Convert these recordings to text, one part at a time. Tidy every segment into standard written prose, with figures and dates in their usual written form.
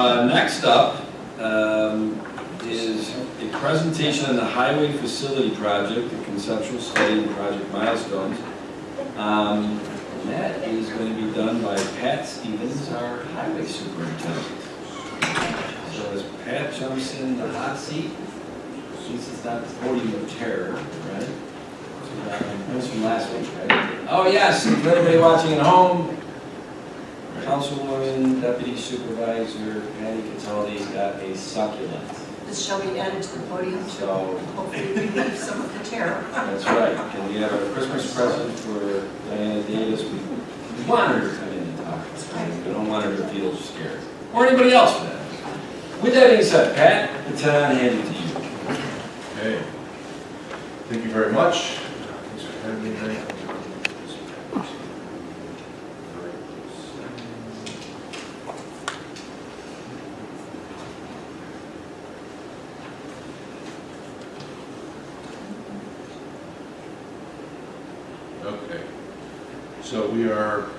Next up is a presentation on the highway facility project, the conceptual study and project milestones. And that is going to be done by Pat Stevens, our highway superintendent. So as Pat jumps in the hot seat, this is not the podium of terror, right? That was from last week, right? Oh yes, and for everybody watching at home, Councilwoman, Deputy Supervisor Patty Cataldi's got a succulent. This shall be added to the podium to So, hopefully relieve some of the terror. that's right. And we have a Christmas present for Diana Davis. We want her to come in and talk. We don't want her to feel scared. Or anybody else for that. With that being said, Pat, it's on hand to you. Okay. Thank you very much. Thanks for having me tonight. Okay. So we are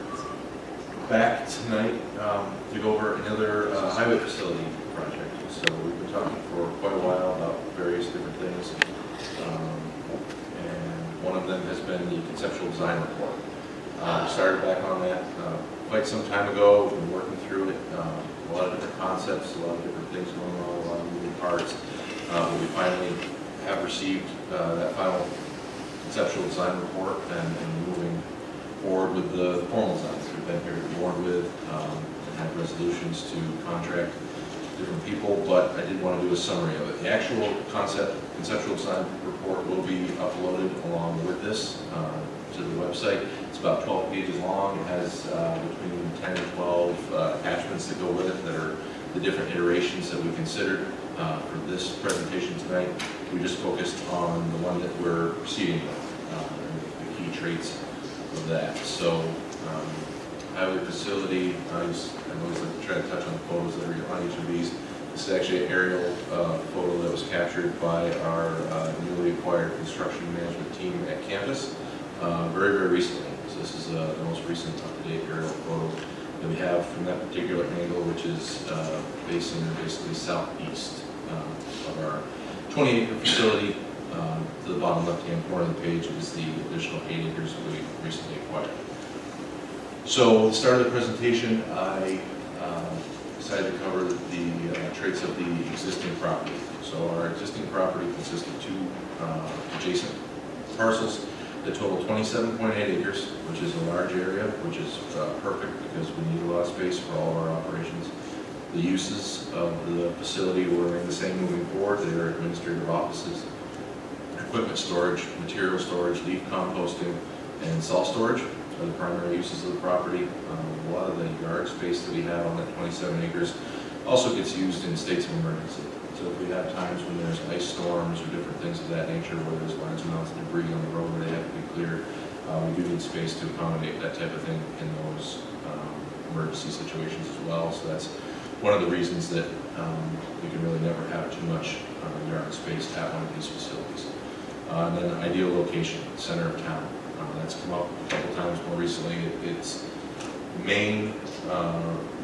back tonight to go over another highway facility project. So we've been talking for quite a while about various different things. And one of them has been the conceptual design report. We started back on that quite some time ago. We've been working through it. A lot of different concepts, a lot of different things going on, a lot of moving parts. But we finally have received that final conceptual design report and moving forward with the formal designs we've been here to board with, and have resolutions to contract different people, but I did want to do a summary of it. The actual conceptual design report will be uploaded along with this to the website. It's about 12 pages long. It has between 10 and 12 attachments that go with it that are the different iterations that we considered for this presentation tonight. We just focused on the one that we're proceeding with, and the key traits of that. So, highway facility, I always like to try to touch on the photos that are on each of these. This is actually an aerial photo that was captured by our newly acquired construction management team at campus very, very recently. So this is the most recent up-to-date aerial photo that we have from that particular angle, which is facing basically southeast of our 20-acre facility. To the bottom left-hand corner of the page is the additional 8 acres that we recently acquired. So at the start of the presentation, I decided to cover the traits of the existing property. So our existing property consists of 2 adjacent parcels that total 27.8 acres, which is a large area, which is perfect because we need a lot of space for all of our operations. The uses of the facility will remain the same moving forward. They are administrative offices, equipment storage, material storage, leaf composting, and salt storage are the primary uses of the property. A lot of the yard space that we have on that 27 acres also gets used in states of emergency. So if we have times when there's ice storms or different things of that nature, where there's large amounts of debris on the road where they have to be cleared, we do need space to accommodate that type of thing in those emergency situations as well. So that's one of the reasons that we can really never have too much yard space at one of these facilities. And then ideal location, center of town. That's come up a couple times more recently. It's the main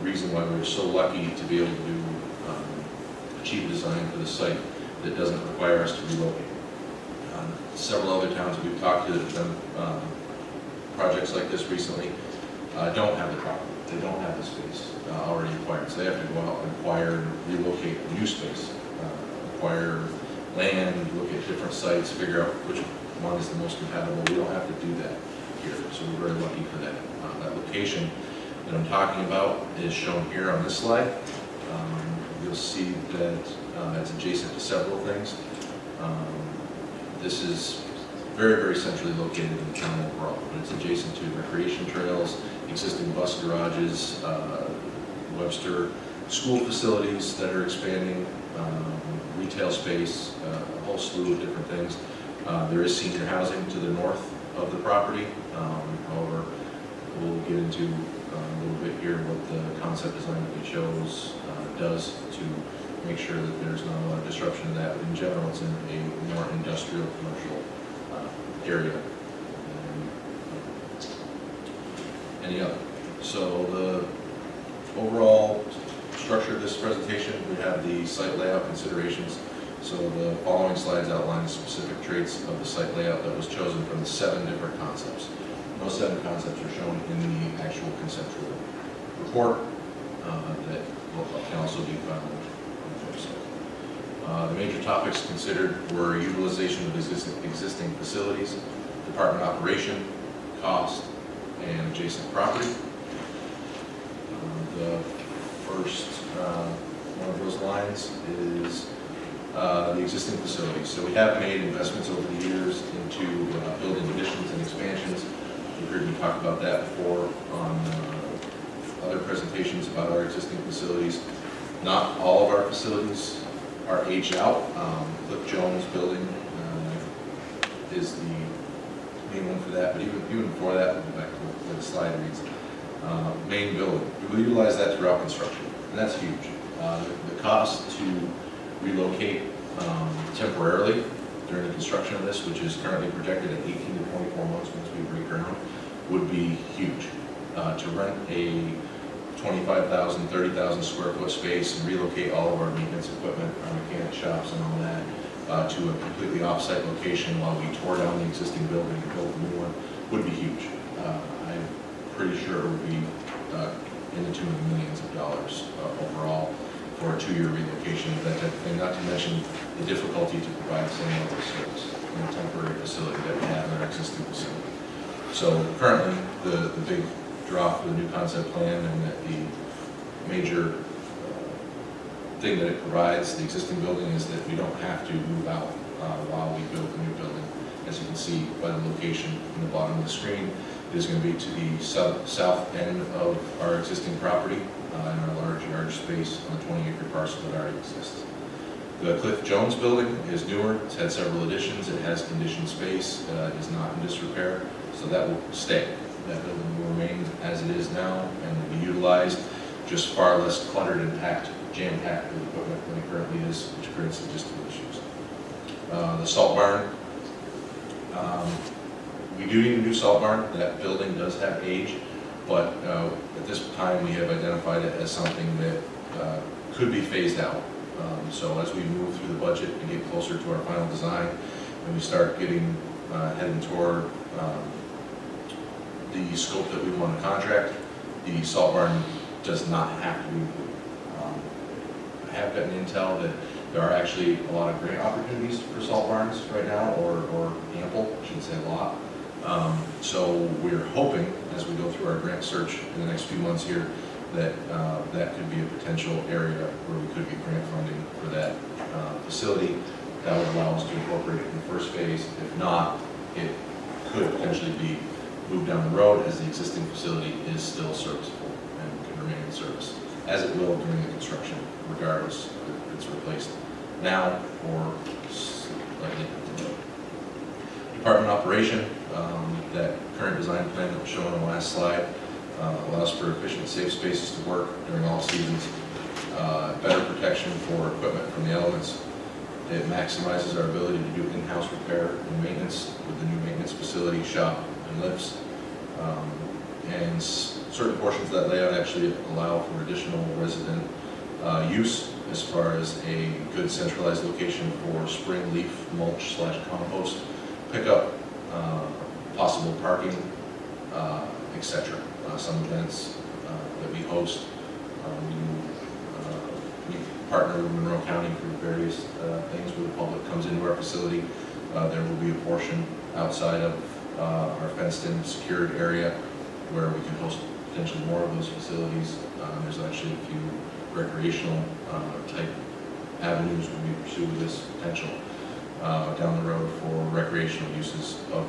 reason why we're so lucky to be able to achieve a design for the site that doesn't require us to relocate. Several other towns that we've talked to that have done projects like this recently don't have the property. They don't have the space already acquired. So they have to go out and acquire and relocate new space, acquire land, look at different sites, figure out which one is the most compatible. We don't have to do that here, so we're very lucky for that. That location that I'm talking about is shown here on this slide. You'll see that it's adjacent to several things. This is very, very centrally located in the town overall, but it's adjacent to recreation trails, existing bus garages, Webster school facilities that are expanding, retail space, a whole slew of different things. There is senior housing to the north of the property. However, we'll get into a little bit here what the concept design that we chose does to make sure that there's not a lot of disruption to that. But in general, it's in a more industrial, commercial area than any other. So the overall structure of this presentation, we have the site layout considerations. So the following slides outline the specific traits of the site layout that was chosen from the 7 different concepts. Those 7 concepts are shown in the actual conceptual report that can also be found on the website. The major topics considered were utilization of existing facilities, department operation, cost, and adjacent property. The first one of those lines is the existing facilities. So we have made investments over the years into building additions and expansions. You've heard me talk about that before on other presentations about our existing facilities. Not all of our facilities are aged out. Cliff Jones building is the main one for that, but even before that, we'll go back to what the slide reads. Main building, we will utilize that throughout construction, and that's huge. The cost to relocate temporarily during the construction of this, which is currently projected at 18 to 24 months once we break ground, would be huge. To rent a 25,000, 30,000 square foot space and relocate all of our maintenance equipment, our mechanic shops and all that, to a completely off-site location while we tore down the existing building and built a new one would be huge. I'm pretty sure it would be in the tune of millions of dollars overall for a 2-year relocation of that type of thing, not to mention the difficulty to provide the same level of service in a temporary facility that we have in our existing facility. So currently, the big draw for the new concept plan and the major thing that it provides, the existing building, is that we don't have to move out while we build the new building. As you can see by the location in the bottom of the screen, it is going to be to the south end of our existing property in our large yard space on the 20-acre parcel that already exists. The Cliff Jones building is newer. It's had several additions. It has conditioned space. It is not in disrepair, so that will stay. That building will remain as it is now and will be utilized, just far less cluttered and packed, jam-packed with equipment than it currently is, which creates logistical issues. The salt barn. We do need a new salt barn. That building does have age, but at this time we have identified it as something that could be phased out. So as we move through the budget and get closer to our final design, and we start getting heading toward the scope that we want to contract, the salt barn does not have to be included. I have gotten intel that there are actually a lot of grant opportunities for salt barns right now, or ample, I shouldn't say a lot. So we're hoping, as we go through our grant search in the next few months here, that that could be a potential area where we could get grant funding for that facility. That would allow us to incorporate it in the first phase. If not, it could potentially be moved down the road as the existing facility is still serviceable and can remain in service, as it will during the construction, regardless if it's replaced now or slightly down the road. Department operation, that current design plan that was shown on the last slide allows for efficient, safe spaces to work during all seasons, better protection for equipment from the elements. It maximizes our ability to do in-house repair and maintenance with the new maintenance facility, shop, and lifts. And certain portions of that layout actually allow for additional resident use, as far as a good centralized location for spring leaf mulch / compost pickup, possible parking, etc. Some events that we host, we partner with Monroe County for various things where the public comes into our facility. There will be a portion outside of our fenced-in secured area where we can host potentially more of those facilities. There's actually a few recreational type avenues when we pursue this potential down the road for recreational uses of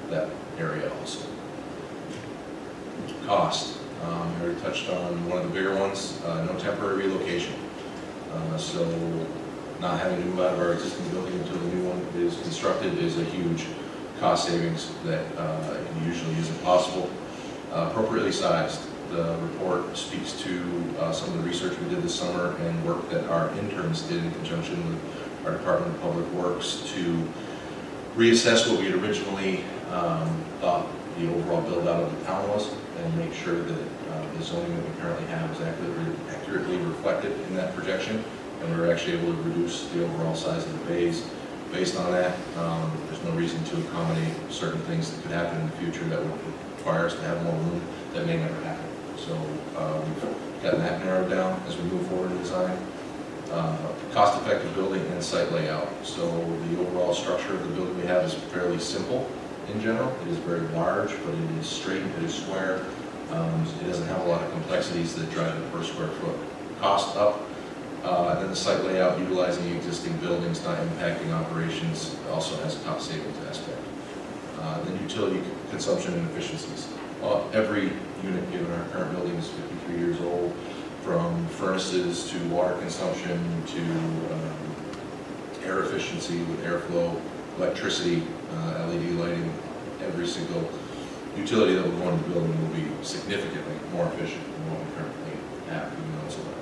that area also. Cost. I already touched on one of the bigger ones, no temporary relocation. So not having to move out of our existing building until the new one is constructed is a huge cost savings that usually isn't possible. Appropriately sized. The report speaks to some of the research we did this summer and work that our interns did in conjunction with our Department of Public Works to reassess what we had originally thought the overall build out of the town was, and make sure that The zoning that we currently have is accurately reflected in that projection, and we're actually able to reduce the overall size of the bays. Based on that, there's no reason to accommodate certain things that could happen in the future that would require us to have more room that may never happen. So we've gotten that narrowed down as we move forward in design. Cost-effective building and site layout. So the overall structure of the building we have is fairly simple in general. It is very large, but it is straight, it is square. It doesn't have a lot of complexities that drive the per square foot cost up. And then the site layout, utilizing existing buildings, not impacting operations, also has a cost savings aspect. Then utility consumption and efficiencies. Every unit given our current building is 53 years old, from furnaces to water consumption to air efficiency with airflow, electricity, LED lighting. Every single utility that will go into the building will be significantly more efficient than what we currently have, even though it's electric.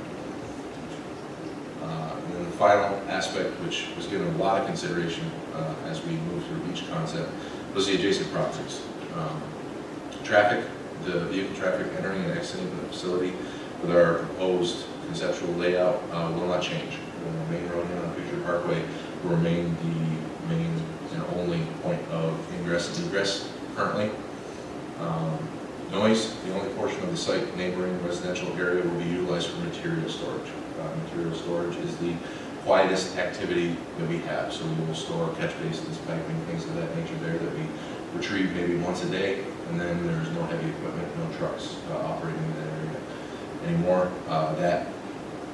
And then the final aspect, which was given a lot of consideration as we moved through each concept, was the adjacent properties. Traffic, the vehicle traffic entering and exiting the facility with our proposed conceptual layout will not change. The main road here on Future Parkway will remain the main and only point of ingress and egress currently. Noise, the only portion of the site neighboring residential area will be utilized for material storage. Material storage is the quietest activity that we have. So we will store catch basins, piping, things of that nature there that we retrieve maybe once a day, and then there's no heavy equipment, no trucks operating in that area anymore. That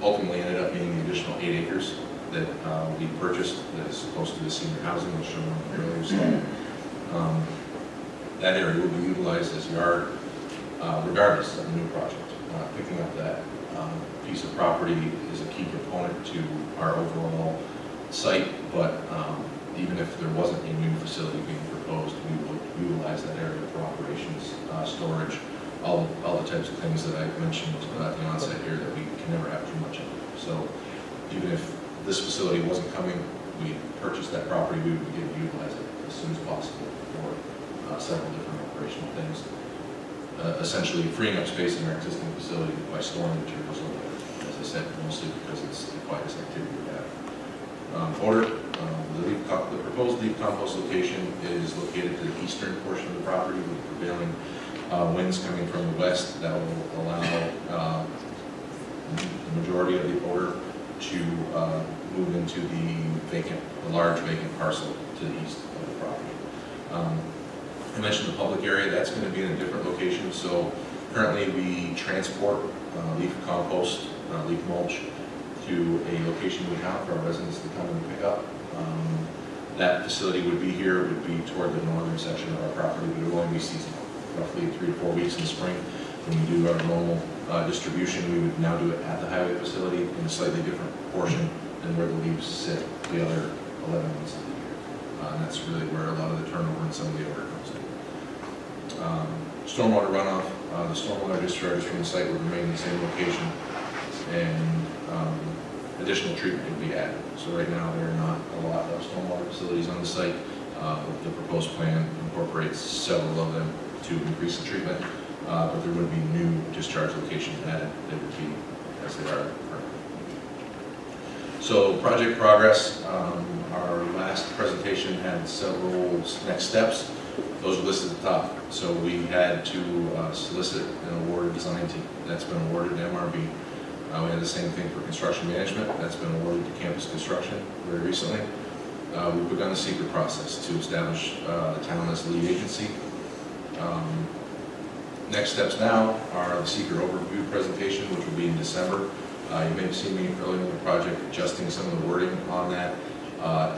ultimately ended up being the additional 8 acres that we purchased that is close to the senior housing, which shown on the earlier slide. That area will be utilized as yard regardless of the new project. Picking up that piece of property is a key component to our overall site, but even if there wasn't a new facility being proposed, we would utilize that area for operations, storage, all the types of things that I mentioned at the onset here that we can never have too much of. So even if this facility wasn't coming, we purchased that property, we would be able to utilize it as soon as possible for several different operational things. Essentially freeing up space in our existing facility by storing materials over there. As I said, mostly because it's the quietest activity we have. The proposed leaf compost location is located to the eastern portion of the property with prevailing winds coming from the west. That will allow the majority of the odor to move into the large vacant parcel to the east of the property. I mentioned the public area, that's going to be in a different location. So currently we transport leaf compost, leaf mulch to a location we have for our residents to come and pick up. That facility would be here, it would be toward the northern section of our property, but it will only be seasonal, roughly 3 to 4 weeks in the spring. When we do our normal distribution, we would now do it at the highway facility in a slightly different portion than where the leaves sit the other 11 months of the year. And that's really where a lot of the turnover and some of the odor comes in. Stormwater runoff, the stormwater discharges from the site would remain in the same location, and additional treatment would be added. So right now there are not a lot of stormwater facilities on the site. The proposed plan incorporates several of them to increase the treatment, but there would be new discharge locations added that would be as they are currently. So project progress, our last presentation had several next steps. Those are listed at the top. So we had to solicit an award design team. That's been awarded to MRB. We had the same thing for construction management. That's been awarded to campus construction very recently. We've begun the secret process to establish the town as the lead agency. Next steps now are the secret overview presentation, which will be in December. You may have seen me earlier in the project adjusting some of the wording on that.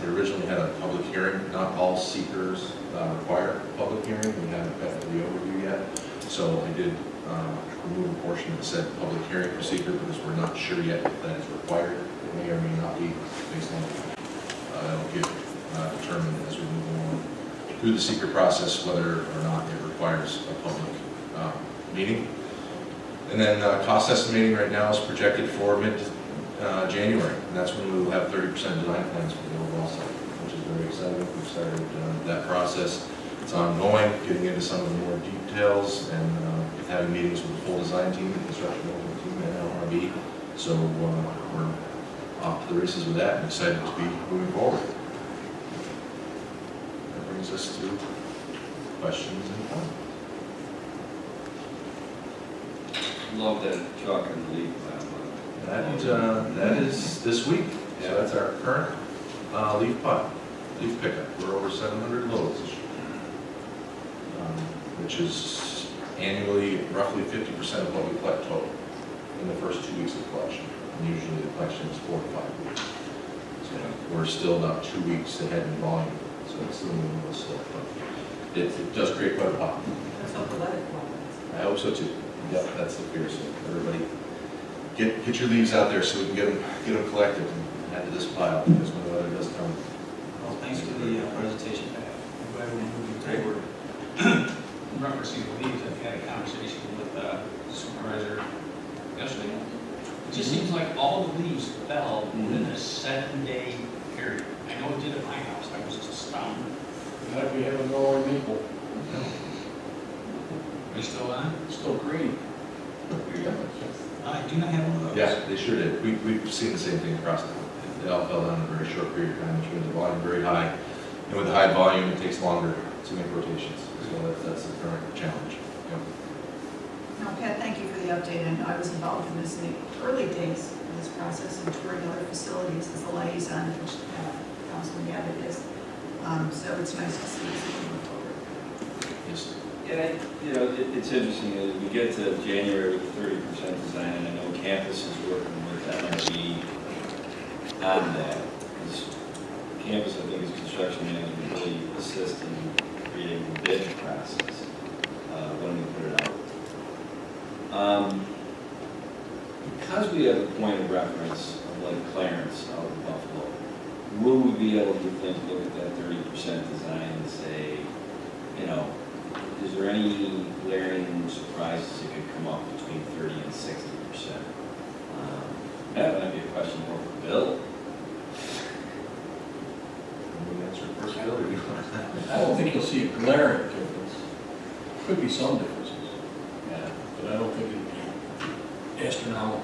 It originally had a public hearing. Not all seekers require a public hearing. We haven't got the overview yet. So I did remove a portion that said public hearing for seeker because we're not sure yet if that is required. It may or may not be based on that will get determined as we move along through the seeker process whether or not it requires a public meeting. And then cost estimating right now is projected for mid-January, and that's when we will have 30% design plans for the overall site, which is very exciting. We've started that process. It's ongoing, getting into some of the more details and having meetings with the full design team, the construction management team, and LRB. So we're off to the races with that and excited to be moving forward. That brings us to questions and comments. Love that chalk and leaf. That is this week. Yeah. So that's our current leaf pot, leaf pickup. We're over 700 loads this year, which is annually roughly 50% of what we collect total in the first 2 weeks of collection. And usually the collection is 4 to 5 weeks. So we're still about 2 weeks ahead in volume, so it's still moving a little slow. But it does create quite a pop. That's what the weather was. I hope so too. Yep, that's the fear. So everybody, get your leaves out there so we can get them collected and add to this pile, because when the weather does come. Well, thanks for the presentation, Pat. I'm glad we're moving forward. Referencing the leaves, I've had a conversation with Supervisor yesterday. It just seems like all the leaves fell within a 7-day period. I know it did at my house, I was just astounded. Glad we haven't grown maple. Are you still on? Still green. I do not have one of those. Yeah, they sure did. We've seen the same thing across the board. They all fell down in a very short period of time, which made the volume very high. And with the high volume, it takes longer to make rotations. So that's the current challenge. Yep. No, Pat, thank you for the update, and I was involved in this in the early days of this process and touring other facilities as the liaison, which Councilman Gabbard is. So it's nice to see this moving forward. Yes. Yeah, it's interesting, as we get to January with 30% design, and I know campus is working with LRB on that. Because campus, I think, is construction management really assist in creating the bid process when we put it out. Because we have a point of reference of like Clarence out of Buffalo, will we be able to think, look at that 30% design and say, is there any glaring surprises that could come up between 30 and 60%? That might be a question more for Bill. We answer first, Bill, or you? I don't think you'll see a glaring difference. Could be some differences, Yeah. but I don't think it'd be astronomical.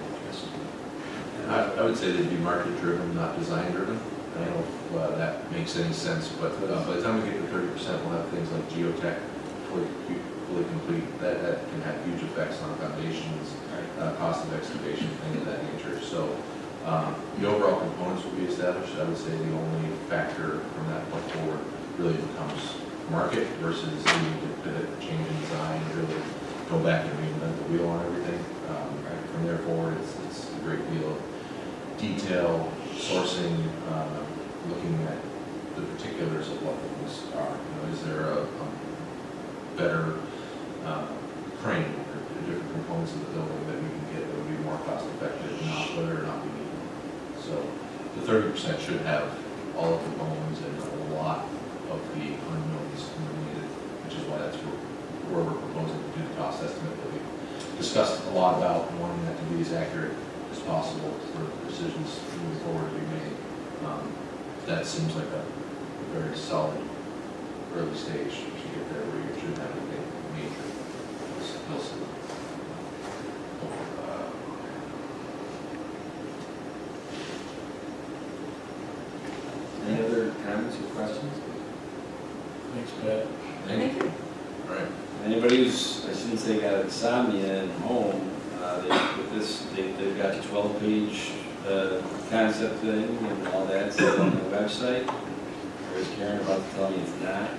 I would say they'd be market driven, not design driven. I don't know if that makes any sense, but by the time we get to 30%, we'll have things like geotech fully complete. That can have huge effects on foundations, cost of excavation, things of that nature. So the overall components will be established. I would say the only factor from that point forward really becomes market versus needing to pivot, change in design, really go back and reinvent the wheel on everything. From there forward, it's a great deal of detail, sourcing, looking at the particulars of what things are. Is there a better crane or different components of the building that we can get that would be more cost effective, not whether or not we need them. So the 30% should have all of the bones and a lot of the unknowns eliminated, which is why that's where we're proposing to do the cost estimate that we discussed a lot about, wanting that to be as accurate as possible for decisions moving forward to be made. That seems like a very solid early stage to get there where you should have anything major. Any other comments or questions? Thanks, Pat. Thank you. All right. Anybody who's, I shouldn't say got insomnia at home, they've got the 12-page concept thing and all that stuff on the website. Or is Karen about to tell me it's not?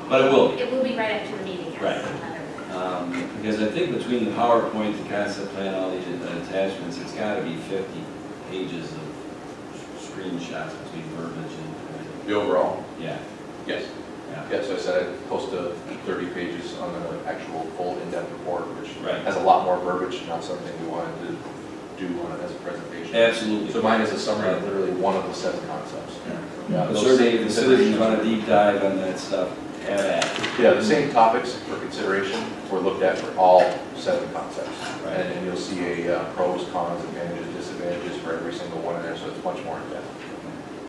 But it will be. It will be right after the meeting, yes. Right. Because I think between the PowerPoint, the concept plan, all these attachments, it's got to be 50 pages of screenshots between verbiage and. The overall? Yeah. Yes. Yeah. Yes, I said I'd post 30 pages on the actual full in-depth report, which Right. has a lot more verbiage, not something we wanted to do on it as a presentation. Absolutely. So mine is a summary of literally one of the 7 concepts. But those certainly, same if the citizens want a considerations- deep dive on that stuff, have at it. Yeah, the same topics for consideration were looked at for all 7 concepts. Right. And you'll see a pros, cons, advantages, disadvantages for every single one in there, so it's much more in depth.